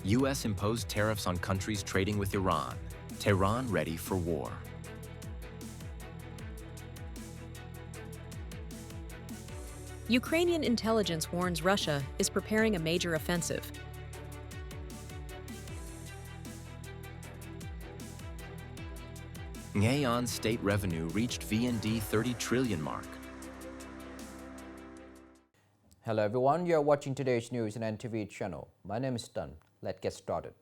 U.S. imposed tariffs on countries trading with Iran. Tehran ready for war. Ukrainian intelligence warns Russia is preparing a major offensive. Nghe An state revenue reached VND 30 trillion mark. Hello everyone, you're watching today's news on NTV channel. My name is Đăng. Let's get started.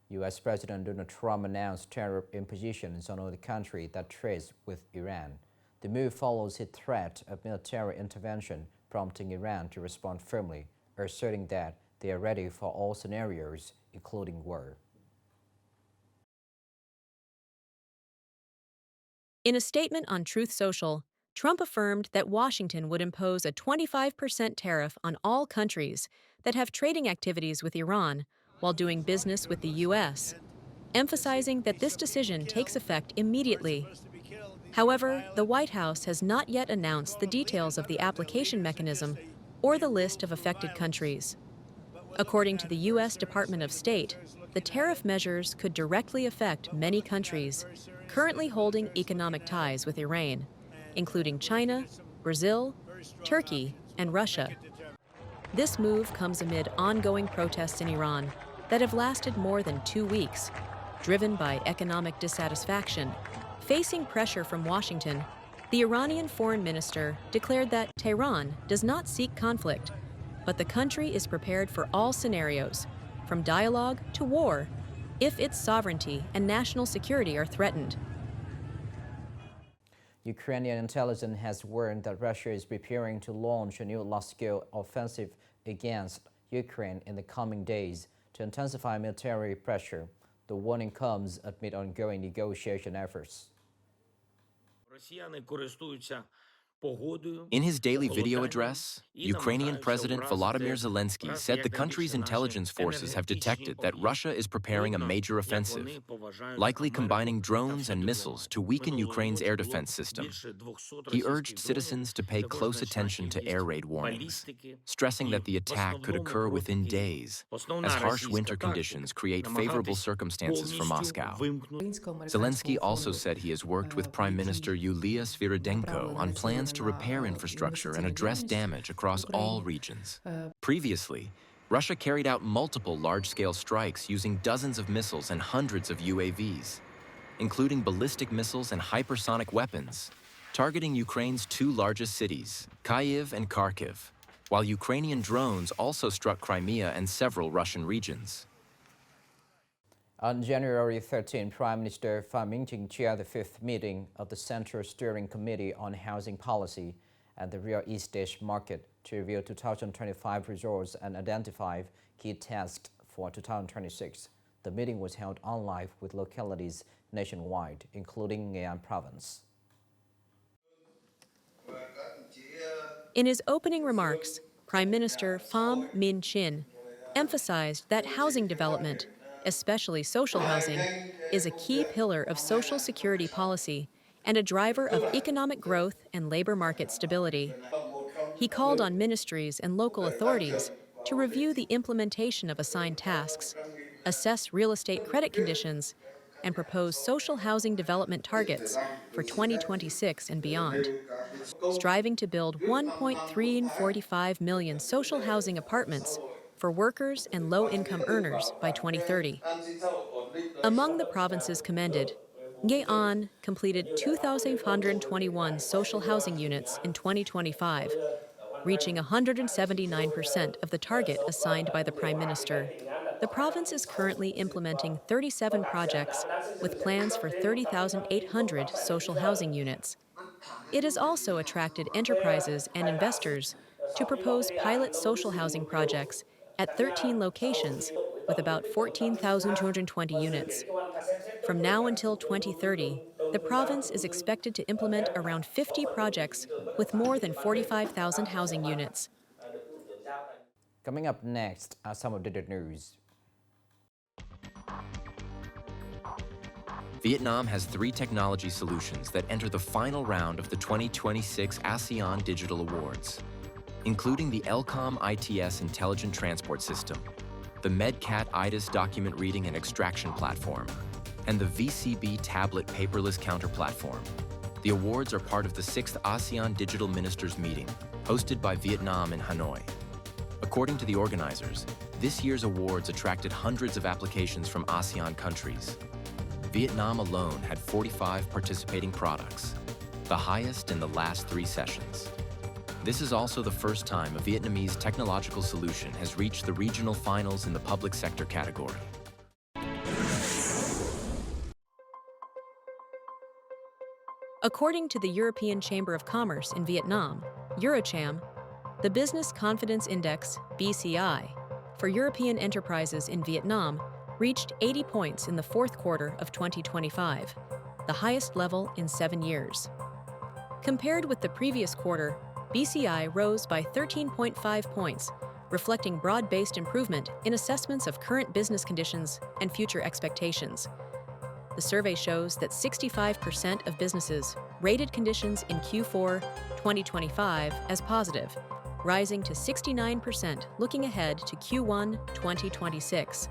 U.S. President Donald Trump announced tariff impositions on all the countries that trades with Iran. The move follows his threat of military intervention, prompting Iran to respond firmly, asserting that they are ready for all scenarios, including war. In a statement on Truth Social, Trump affirmed that Washington would impose a 25% tariff on all countries that have trading activities with Iran while doing business with the U.S., emphasizing that this decision takes effect immediately. However, the White House has not yet announced the details of the application mechanism or the list of affected countries. According to the U.S. Department of State, the tariff measures could directly affect many countries currently holding economic ties with Iran, including China, Brazil, Turkey, and Russia. This move comes amid ongoing protests in Iran that have lasted more than 2 weeks, driven by economic dissatisfaction. Facing pressure from Washington, the Iranian foreign minister declared that Tehran does not seek conflict, but the country is prepared for all scenarios, from dialogue to war, if its sovereignty and national security are threatened. Ukrainian intelligence has warned that Russia is preparing to launch a new large-scale offensive against Ukraine in the coming days to intensify military pressure. The warning comes amid ongoing negotiation efforts. In his daily video address, Ukrainian President Volodymyr Zelensky said the country's intelligence forces have detected that Russia is preparing a major offensive, likely combining drones and missiles to weaken Ukraine's air defense system. He urged citizens to pay close attention to air raid warnings, stressing that the attack could occur within days, as harsh winter conditions create favorable circumstances for Moscow. Zelensky also said he has worked with Prime Minister Yulia Sviridenko on plans to repair infrastructure and address damage across all regions. Previously, Russia carried out multiple large-scale strikes using dozens of missiles and hundreds of UAVs, including ballistic missiles and hypersonic weapons, targeting Ukraine's 2 largest cities, Kyiv and Kharkiv, while Ukrainian drones also struck Crimea and several Russian regions. On January 13, Prime Minister Phạm Minh Chính chaired the 5th meeting of the Central Steering Committee on Housing Policy and the Real Estate Market to review 2025 results and identify key tasks for 2026. The meeting was held online with localities nationwide, including Nghệ An province. In his opening remarks, Prime Minister Phạm Minh Chính emphasized that housing development, especially social housing, is a key pillar of social security policy and a driver of economic growth and labor market stability. He called on ministries and local authorities to review the implementation of assigned tasks, assess real estate credit conditions, and propose social housing development targets for 2026 and beyond, striving to build 1.345 million social housing apartments for workers and low-income earners by 2030. Among the provinces commended, Nghe An completed 2,521 social housing units in 2025, reaching 179% of the target assigned by the Prime Minister. The province is currently implementing 37 projects with plans for 30,800 social housing units. It has also attracted enterprises and investors to propose pilot social housing projects at 13 locations with about 14,220 units. From now until 2030, the province is expected to implement around 50 projects with more than 45,000 housing units. Coming up next are some updated news. Vietnam has 3 technology solutions that enter the final round of the 2026 ASEAN Digital Awards, including the ELCOM ITS Intelligent Transport System, the MedCat IDAS document reading and extraction platform, and the VCB tablet paperless counter platform. The awards are part of the 6th ASEAN Digital Ministers meeting, hosted by Vietnam in Hanoi. According to the organizers, this year's awards attracted hundreds of applications from ASEAN countries. Vietnam alone had 45 participating products, the highest in the last 3 sessions. This is also the first time a Vietnamese technological solution has reached the regional finals in the public sector category. According to the European Chamber of Commerce in Vietnam, Eurocham, the Business Confidence Index, BCI, for European enterprises in Vietnam reached 80 points in the fourth quarter of 2025, the highest level in 7 years. Compared with the previous quarter, BCI rose by 13.5 points, reflecting broad-based improvement in assessments of current business conditions and future expectations. The survey shows that 65% of businesses rated conditions in Q4 2025 as positive, rising to 69% looking ahead to Q1 2026.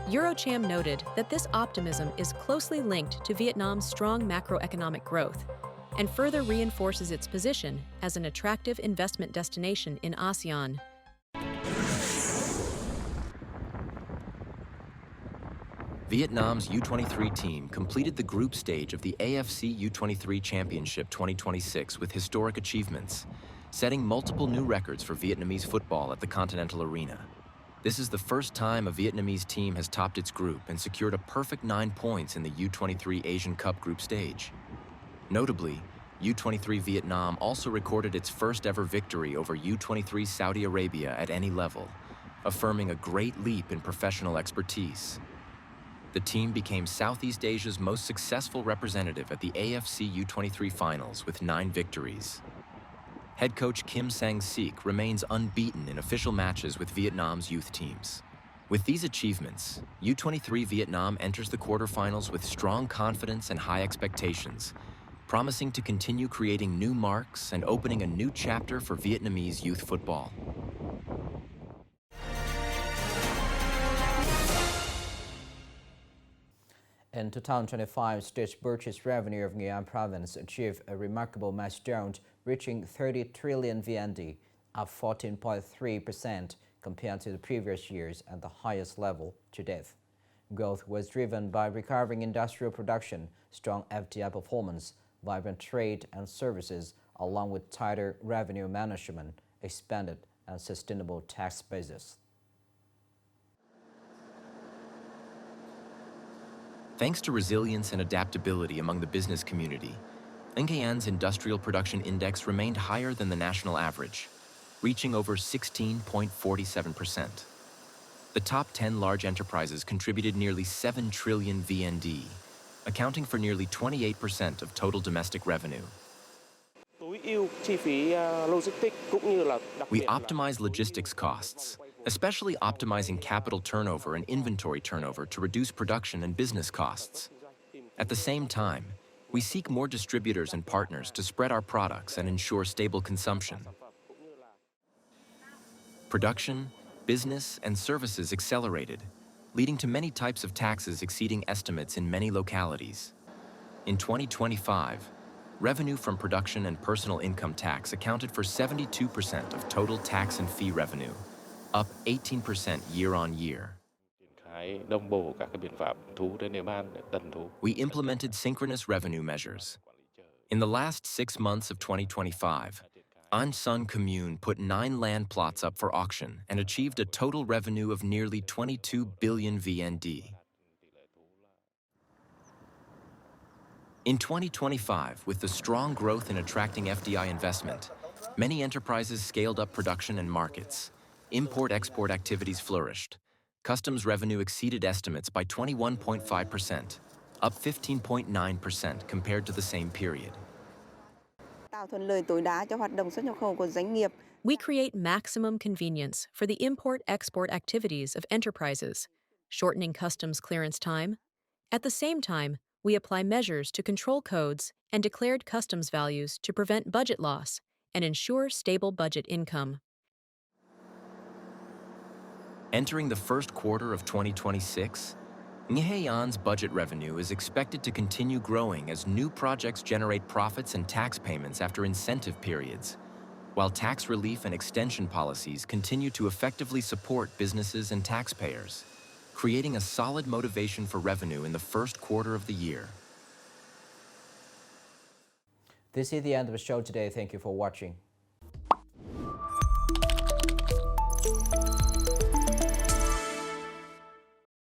Eurocham noted that this optimism is closely linked to Vietnam's strong macroeconomic growth and further reinforces its position as an attractive investment destination in ASEAN. Vietnam's U23 team completed the group stage of the AFC U23 Championship 2026 with historic achievements, setting multiple new records for Vietnamese football at the Continental Arena. This is the first time a Vietnamese team has topped its group and secured a perfect 9 points in the U23 Asian Cup group stage. Notably, U23 Vietnam also recorded its first ever victory over U23 Saudi Arabia at any level, affirming a great leap in professional expertise. The team became Southeast Asia's most successful representative at the AFC U23 finals with 9 victories. Head coach Kim Sang-sik remains unbeaten in official matches with Vietnam's youth teams. With these achievements, U23 Vietnam enters the quarterfinals with strong confidence and high expectations, promising to continue creating new marks and opening a new chapter for Vietnamese youth football. In 2025, state purchase revenue of Nghệ An province achieved a remarkable milestone, reaching 30 trillion VND, up 14.3% compared to the previous years at the highest level to date. Growth was driven by recovering industrial production, strong FDI performance, vibrant trade and services, along with tighter revenue management, expanded and sustainable tax bases. Thanks to resilience and adaptability among the business community, Nghe An's industrial production index remained higher than the national average, reaching over 16.47%. The top 10 large enterprises contributed nearly 7 trillion VND, accounting for nearly 28% of total domestic revenue. We optimize logistics costs, especially optimizing capital turnover and inventory turnover to reduce production and business costs. At the same time, we seek more distributors and partners to spread our products and ensure stable consumption. Production, business, and services accelerated, leading to many types of taxes exceeding estimates in many localities. In 2025, revenue from production and personal income tax accounted for 72% of total tax and fee revenue, up 18% year-on-year. We implemented synchronous revenue measures. In the last 6 months of 2025, An Son Commune put 9 land plots up for auction and achieved a total revenue of nearly 22 billion VND. In 2025, with the strong growth in attracting FDI investment, many enterprises scaled up production and markets. Import-export activities flourished. Customs revenue exceeded estimates by 21.5%, up 15.9% compared to the same period. We create maximum convenience for the import-export activities of enterprises, shortening customs clearance time. At the same time, we apply measures to control codes and declared customs values to prevent budget loss and ensure stable budget income. Entering the first quarter of 2026, Nghe An's budget revenue is expected to continue growing as new projects generate profits and tax payments after incentive periods, while tax relief and extension policies continue to effectively support businesses and taxpayers, creating a solid motivation for revenue in the first quarter of the year. This is the end of the show today. Thank you for watching.